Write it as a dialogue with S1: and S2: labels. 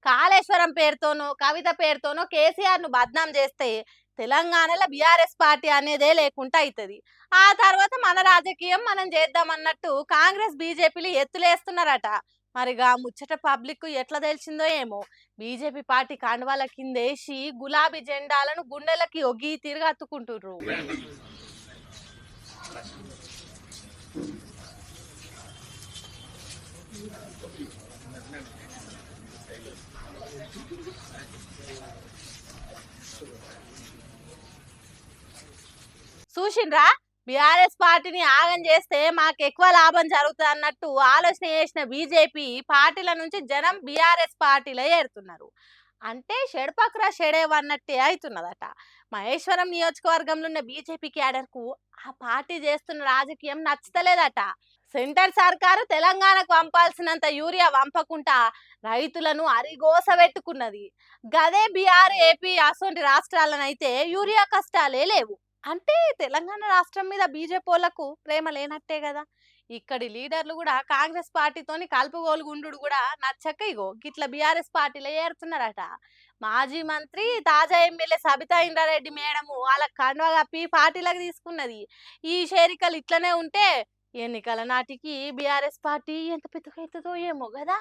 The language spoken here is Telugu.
S1: కాళేశ్వరం పేరుతోనో, కవిత పేరుతోనో కేసీఆర్‌ను బద్నాం చేస్తే తెలంగాణలో బీఆర్ఎస్ పార్టీ అనేదే లేకుండా అయితది. ఆ తర్వాత మన రాజకీయం మనం చేద్దాం అన్నట్టు కాంగ్రెస్, బీజేపీలు ఎత్తులేస్తున్నారట. మరిగా ముచ్చట పబ్లిక్‌కు ఎట్లా తెలిసిందో ఏమో. బీజేపీ పార్టీ కండువాల కిందేసి గులాబీ జెండాలను గుండెలకి ఒగ్గి తిరగత్తుకుంటుర్రు. చూసిండ్రా, బీఆర్ఎస్ పార్టీని ఆగం చేస్తే మాకు ఎక్కువ లాభం జరుగుతుంది అన్నట్టు ఆలోచన చేసిన బీజేపీ పార్టీల నుంచి జనం బీఆర్ఎస్ పార్టీలో ఏరుతున్నారు. అంటే షెడపక్రా షెడేవన్నట్టే అవుతున్నదట. మహేశ్వరం నియోజకవర్గంలో ఉన్న బీజేపీ క్యాడర్కు ఆ పార్టీ చేస్తున్న రాజకీయం నచ్చతలేదట. సెంటర్ సర్కారు తెలంగాణకు పంపాల్సినంత యూరియా పంపకుండా రైతులను అరిగోస పెట్టుకున్నది. గదే బీఆర్, ఏపీ అసొంటి రాష్ట్రాలనైతే యూరియా కష్టాలే లేవు. అంటే తెలంగాణ రాష్ట్రం మీద బీజేపీలకు ప్రేమ లేనట్టే కదా. ఇక్కడి లీడర్లు కూడా కాంగ్రెస్ పార్టీతోని కలుపుగోలుగుండు కూడా నచ్చక ఇగో గిట్ల బీఆర్ఎస్ పార్టీలో ఏరుతున్నారట. మాజీ మంత్రి తాజా ఎమ్మెల్యే సబితా ఇంద్రారెడ్డి మేడము వాళ్ళ కండువా కప్పి పార్టీలకు తీసుకున్నది. ఈ చేరికలు ఇట్లనే ఉంటే ఎన్నికల నాటికి బీఆర్ఎస్ పార్టీ ఎంత పెద్దగైతుందో ఏమో కదా.